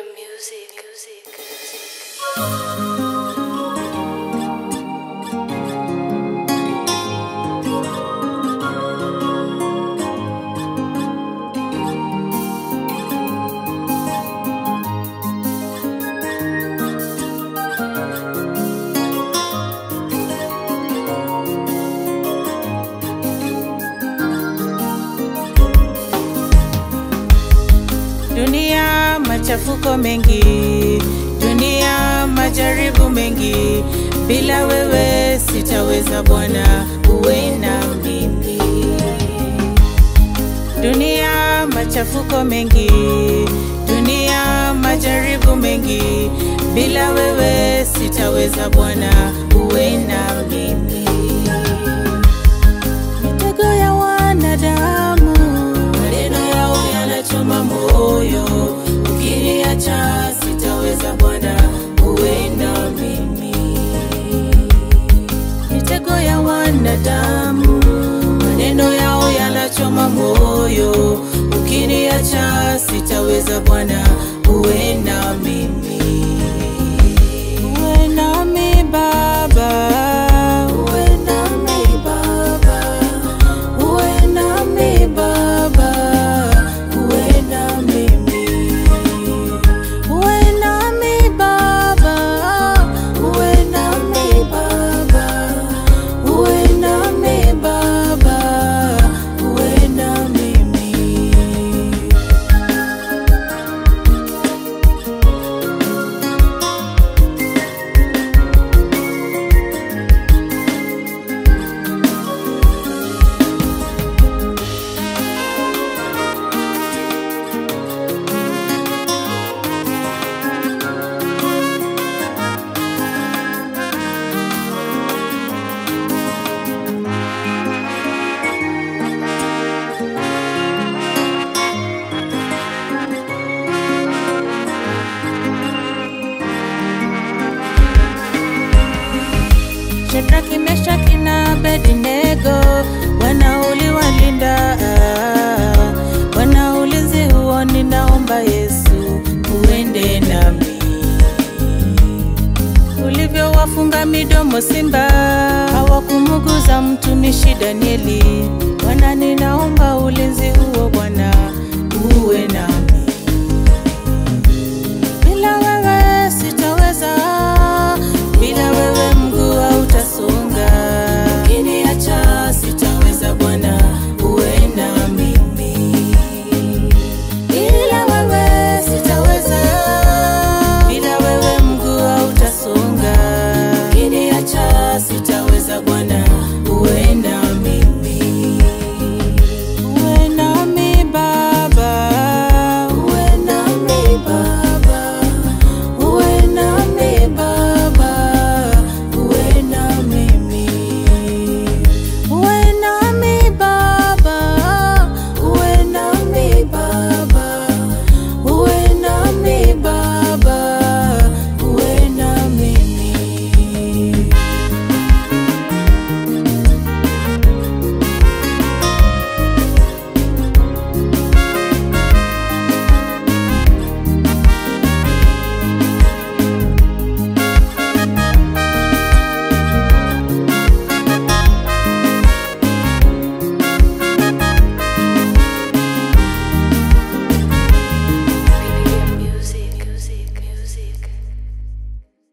Premium music. Dunia machafuko mengi, dunia majaribu mengi, bila wewe sitaweza Bwana, uwe na mimi. Dunia machafuko mengi, dunia majaribu mengi, bila wewe sitaweza Bwana, uwe na mimi. Mitego ya wanadamu, maneno yao yanachoma moyo, ukiniacha sitaweza Bwana, uwe na mimi. Mitego ya wanadamu, maneno yao yanachoma moyo, ukiniacha sitaweza Bwana, uwe na mimi. Uwe nami Baba, uwe nami Baba, uwe nami Baba, uwe na mimi. Uwe nami Baba, uwe nami Baba, uwe nami Baba, uwe na mimi. Shadraka, Meshaki na Abednego wanauliwalinda, wana ulinzi huo, ninaomba Yesu uende nami. Ulivyowafunga midomo simba, hawakumuguza mtumishi Danieli, Bwana ninaomba ulinzi huo Bwana, uwe nami.